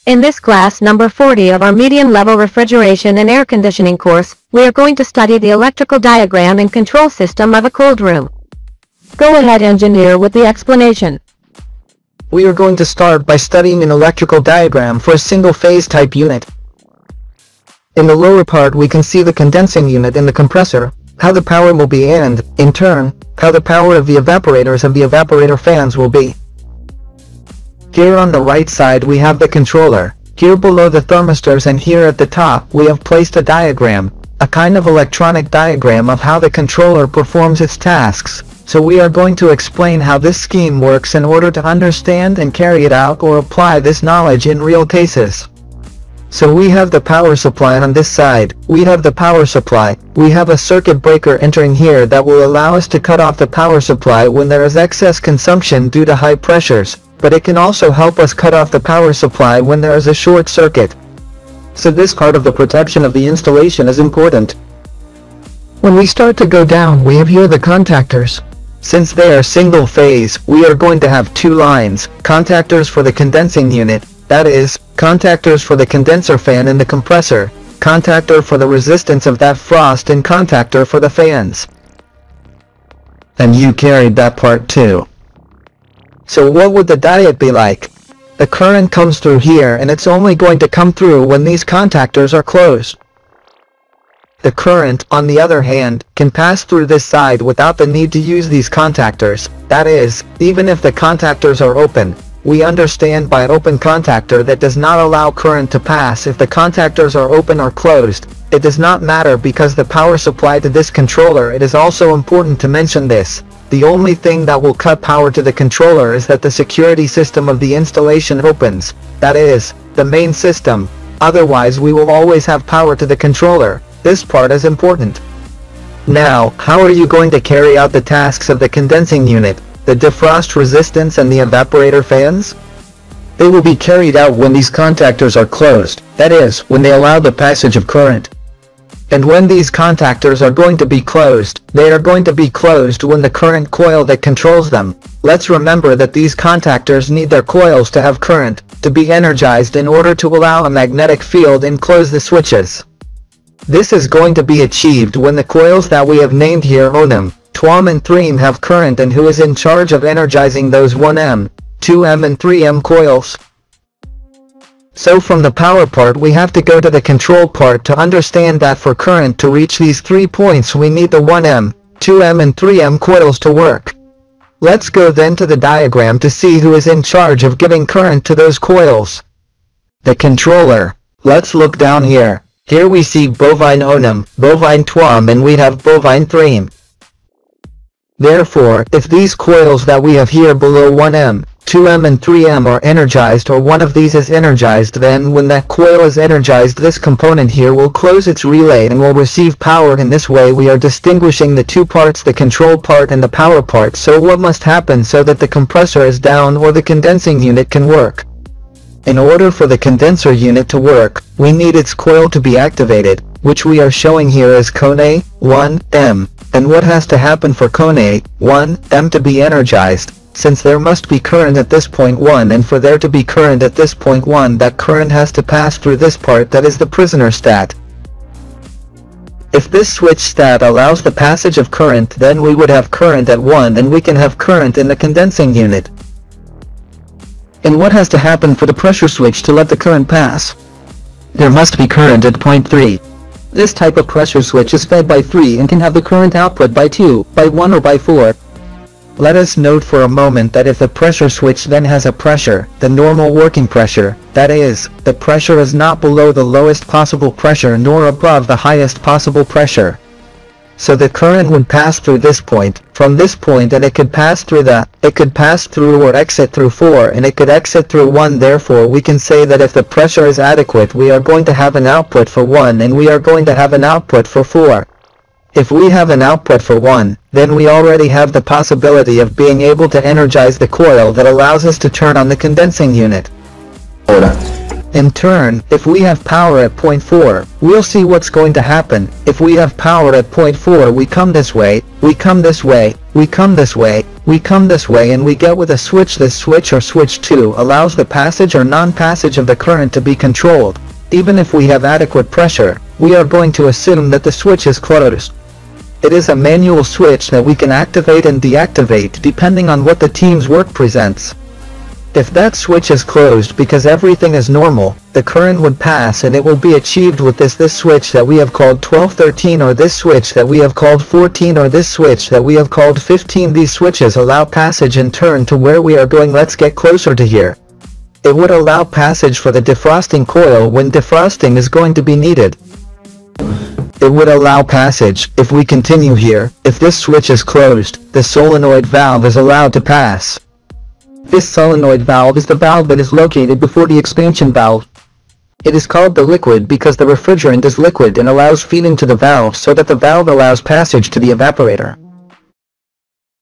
In this class number 40 of our medium-level refrigeration and air conditioning course, we are going to study the electrical diagram and control system of a cold room. Go ahead, engineer, with the explanation. We are going to start by studying an electrical diagram for a single-phase type unit. In the lower part we can see the condensing unit and the compressor, how the power will be, and, in turn, how the power of the evaporators of the evaporator fans will be. Here on the right side we have the controller, here below the thermistors, and here at the top we have placed a diagram, a kind of electronic diagram of how the controller performs its tasks, so we are going to explain how this scheme works in order to understand and carry it out or apply this knowledge in real cases. So we have the power supply on this side, we have the power supply, we have a circuit breaker entering here that will allow us to cut off the power supply when there is excess consumption due to high pressures, but it can also help us cut off the power supply when there is a short circuit. So this part of the protection of the installation is important. When we start to go down we have here the contactors. Since they are single phase, we are going to have two lines, contactors for the condensing unit, that is, contactors for the condenser fan and the compressor, contactor for the resistance of that frost, and contactor for the fans. And you carried that part too. So what would the diode be like? The current comes through here and it's only going to come through when these contactors are closed. The current, on the other hand, can pass through this side without the need to use these contactors, that is, even if the contactors are open. We understand by open contactor that does not allow current to pass if the contactors are open or closed. It does not matter because the power supply to this controller, it is also important to mention this. The only thing that will cut power to the controller is that the security system of the installation opens, that is, the main system. Otherwise we will always have power to the controller. This part is important. Now, how are you going to carry out the tasks of the condensing unit, the defrost resistance, and the evaporator fans? They will be carried out when these contactors are closed, that is, when they allow the passage of current. And when these contactors are going to be closed, they are going to be closed when the current coil that controls them. Let's remember that these contactors need their coils to have current, to be energized in order to allow a magnetic field and close the switches. This is going to be achieved when the coils that we have named here, 1M, 2M and 3M, have current, and who is in charge of energizing those 1M, 2M and 3M coils. So from the power part we have to go to the control part to understand that for current to reach these 3 points we need the 1M, 2M and 3M coils to work. Let's go then to the diagram to see who is in charge of giving current to those coils. The controller. Let's look down here. Here we see bovine 1M, bovine 2M, and we have bovine 3M. Therefore, if these coils that we have here below 1M, 2M and 3M are energized, or one of these is energized, then when that coil is energized this component here will close its relay and will receive power. In this way we are distinguishing the two parts, the control part and the power part. So what must happen so that the compressor is down or the condensing unit can work? In order for the condenser unit to work, we need its coil to be activated, which we are showing here as cone A, 1M. And what has to happen for cone A, 1M to be energized? Since there must be current at this point 1, and for there to be current at this point 1, that current has to pass through this part, that is the prisoner stat. If this switch stat allows the passage of current, then we would have current at 1 and we can have current in the condensing unit. And what has to happen for the pressure switch to let the current pass? There must be current at point 3. This type of pressure switch is fed by 3 and can have the current output by 2, by 1 or by 4. Let us note for a moment that if the pressure switch then has a pressure, the normal working pressure, that is, the pressure is not below the lowest possible pressure nor above the highest possible pressure. So the current would pass through this point, from this point, and it could pass through or exit through 4, and it could exit through 1. Therefore we can say that if the pressure is adequate we are going to have an output for 1 and we are going to have an output for 4. If we have an output for 1, then we already have the possibility of being able to energize the coil that allows us to turn on the condensing unit. In turn, if we have power at point 4, we'll see what's going to happen. If we have power at point 4, we come this way, we come this way, we come this way, We come this way and we get with a switch. This switch or switch 2 allows the passage or non-passage of the current to be controlled. Even if we have adequate pressure, we are going to assume that the switch is closed. It is a manual switch that we can activate and deactivate depending on what the team's work presents. If that switch is closed because everything is normal, the current would pass and it will be achieved with this switch that we have called 1213, or this switch that we have called 14, or this switch that we have called 15. These switches allow passage and turn to where we are going. Let's get closer to here. It would allow passage for the defrosting coil when defrosting is going to be needed. It would allow passage if we continue here. If this switch is closed, the solenoid valve is allowed to pass. This solenoid valve is the valve that is located before the expansion valve. It is called the liquid because the refrigerant is liquid and allows feeding to the valve so that the valve allows passage to the evaporator.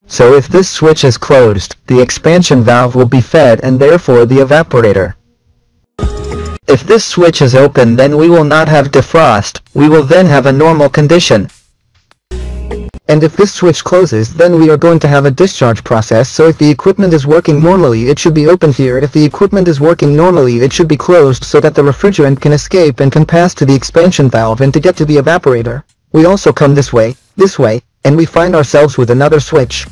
So if this switch is closed, the expansion valve will be fed and therefore the evaporator. If this switch is open, then we will not have defrost, we will then have a normal condition. And if this switch closes, then we are going to have a discharge process. So if the equipment is working normally, it should be open here. If the equipment is working normally, it should be closed so that the refrigerant can escape and can pass to the expansion valve and to get to the evaporator. We also come this way, and we find ourselves with another switch.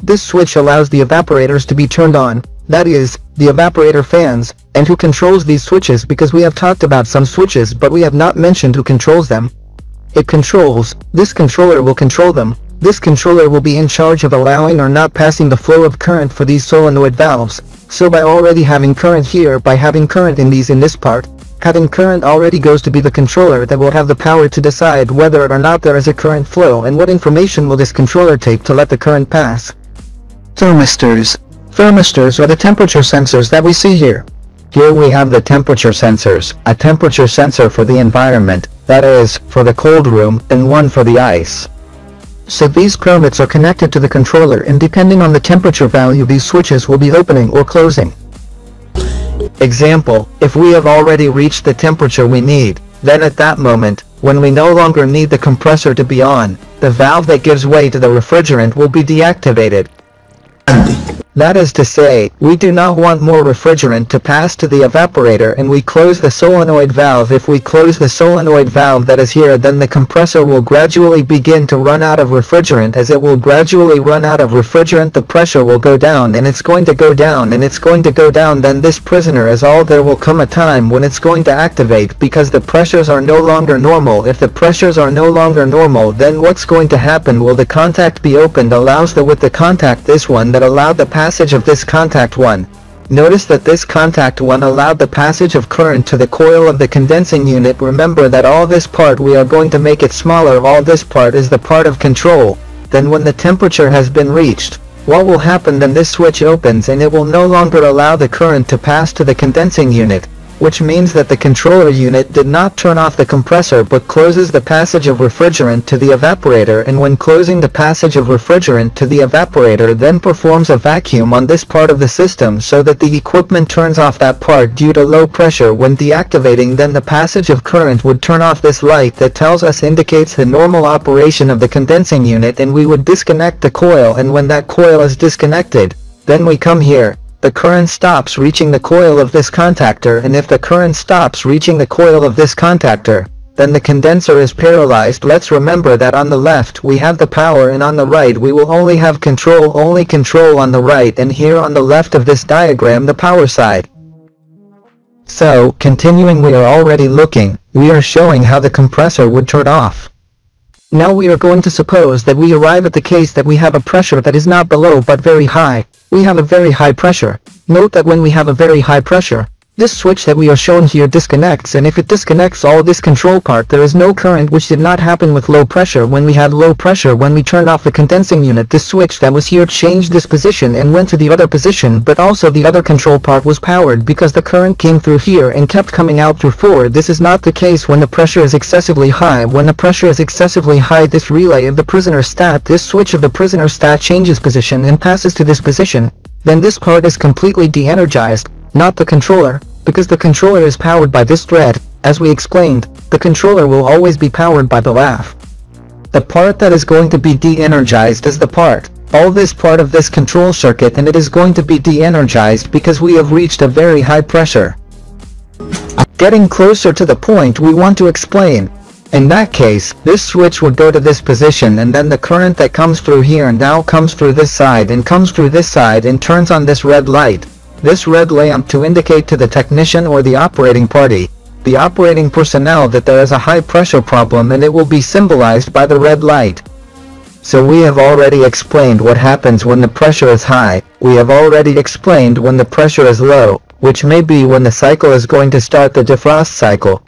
This switch allows the evaporators to be turned on, that is, the evaporator fans. And who controls these switches? Because we have talked about some switches but we have not mentioned who controls them. It controls, this controller will control them. This controller will be in charge of allowing or not passing the flow of current for these solenoid valves. So by already having current here, by having current in this part, having current already goes to be the controller that will have the power to decide whether or not there is a current flow and what information will this controller take to let the current pass. Thermistors. Thermistors are the temperature sensors that we see here. Here we have the temperature sensors, a temperature sensor for the environment, that is, for the cold room, and one for the ice. So these permits are connected to the controller, and depending on the temperature value these switches will be opening or closing. Example, if we have already reached the temperature we need, then at that moment, when we no longer need the compressor to be on, the valve that gives way to the refrigerant will be deactivated. That is to say, we do not want more refrigerant to pass to the evaporator and we close the solenoid valve. If we close the solenoid valve that is here, then the compressor will gradually begin to run out of refrigerant. As it will gradually run out of refrigerant, the pressure will go down, and it's going to go down, and it's going to go down. Then this prisoner is all. There will come a time when it's going to activate because the pressures are no longer normal. If the pressures are no longer normal, then what's going to happen? Will the contact be opened? Allows with the contact, this one that allowed the passage of this contact 1. Notice that this contact 1 allowed the passage of current to the coil of the condensing unit. Remember that all this part we are going to make it smaller. All this part is the part of control. Then when the temperature has been reached, what will happen? Then this switch opens and it will no longer allow the current to pass to the condensing unit, which means that the controller unit did not turn off the compressor but closes the passage of refrigerant to the evaporator, and when closing the passage of refrigerant to the evaporator, then performs a vacuum on this part of the system so that the equipment turns off that part due to low pressure. When deactivating, then the passage of current would turn off this light that tells us indicates the normal operation of the condensing unit, and we would disconnect the coil, and when that coil is disconnected, then we come here. The current stops reaching the coil of this contactor, and if the current stops reaching the coil of this contactor, then the condenser is paralyzed. Let's remember that on the left we have the power and on the right we will only have control, only control on the right, and here on the left of this diagram the power side. So, continuing, we are already looking, we are showing how the compressor would turn off. Now we are going to suppose that we arrive at the case that we have a pressure that is not below but very high. We have a very high pressure. Note that when we have a very high pressure, this switch that we are shown here disconnects, and if it disconnects all this control part, there is no current, which did not happen with low pressure. When we had low pressure, when we turned off the condensing unit, this switch that was here changed this position and went to the other position, but also the other control part was powered because the current came through here and kept coming out through 4. This is not the case when the pressure is excessively high. When the pressure is excessively high, this relay of the prisoner stat, this switch of the prisoner stat changes position and passes to this position. Then this part is completely de-energized, not the controller, because the controller is powered by this thread. As we explained, the controller will always be powered by the valve. The part that is going to be de-energized is the part all this part of this control circuit, and it is going to be de-energized because we have reached a very high pressure. Getting closer to the point we want to explain. In that case, this switch would go to this position, and then the current that comes through here and now comes through this side and comes through this side and turns on this red light, this red lamp, to indicate to the technician or the operating party, the operating personnel, that there is a high pressure problem, and it will be symbolized by the red light. So we have already explained what happens when the pressure is high. We have already explained when the pressure is low, which may be when the cycle is going to start the defrost cycle.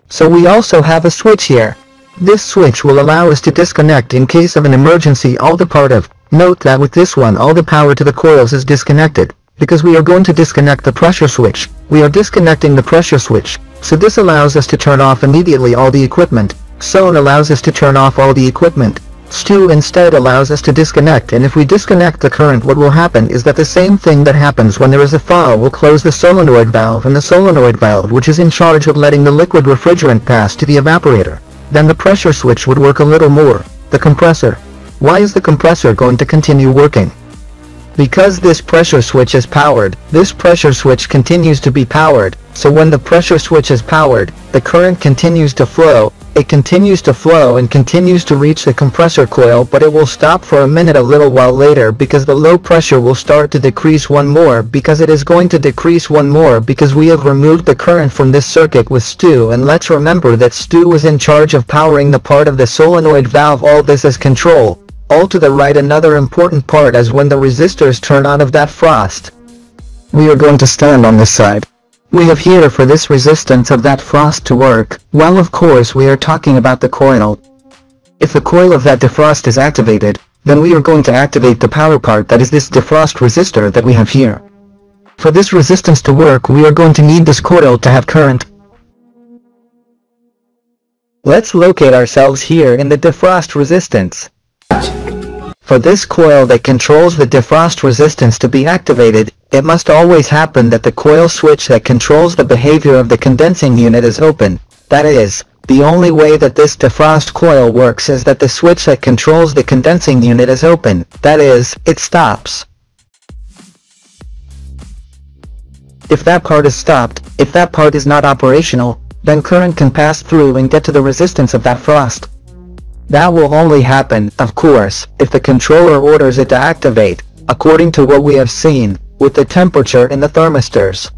So we also have a switch here. This switch will allow us to disconnect in case of an emergency all the part of. Note that with this one all the power to the coils is disconnected, because we are going to disconnect the pressure switch. We are disconnecting the pressure switch, so this allows us to turn off immediately all the equipment. So it allows us to turn off all the equipment. STU instead allows us to disconnect, and if we disconnect the current, what will happen is that the same thing that happens when there is a thaw will close the solenoid valve, and the solenoid valve, which is in charge of letting the liquid refrigerant pass to the evaporator. Then the pressure switch would work a little more. The compressor. Why is the compressor going to continue working? Because this pressure switch is powered, this pressure switch continues to be powered, so when the pressure switch is powered, the current continues to flow. It continues to flow and continues to reach the compressor coil, but it will stop for a minute a little while later because the low pressure will start to decrease one more, because it is going to decrease one more because we have removed the current from this circuit with STU, and let's remember that STU was in charge of powering the part of the solenoid valve. All this is control. All to the right, another important part is when the resistors turn on of that frost. We are going to stand on this side. We have here for this resistance of that frost to work. Well, of course we are talking about the coil. If the coil of that defrost is activated, then we are going to activate the power part, that is this defrost resistor that we have here. For this resistance to work, we are going to need this coil to have current. Let's locate ourselves here in the defrost resistance. For this coil that controls the defrost resistance to be activated, it must always happen that the coil switch that controls the behavior of the condensing unit is open. That is, the only way that this defrost coil works is that the switch that controls the condensing unit is open. That is, it stops. If that part is stopped, if that part is not operational, then current can pass through and get to the resistance of that frost. That will only happen, of course, if the controller orders it to activate, according to what we have seen, with the temperature in the thermistors.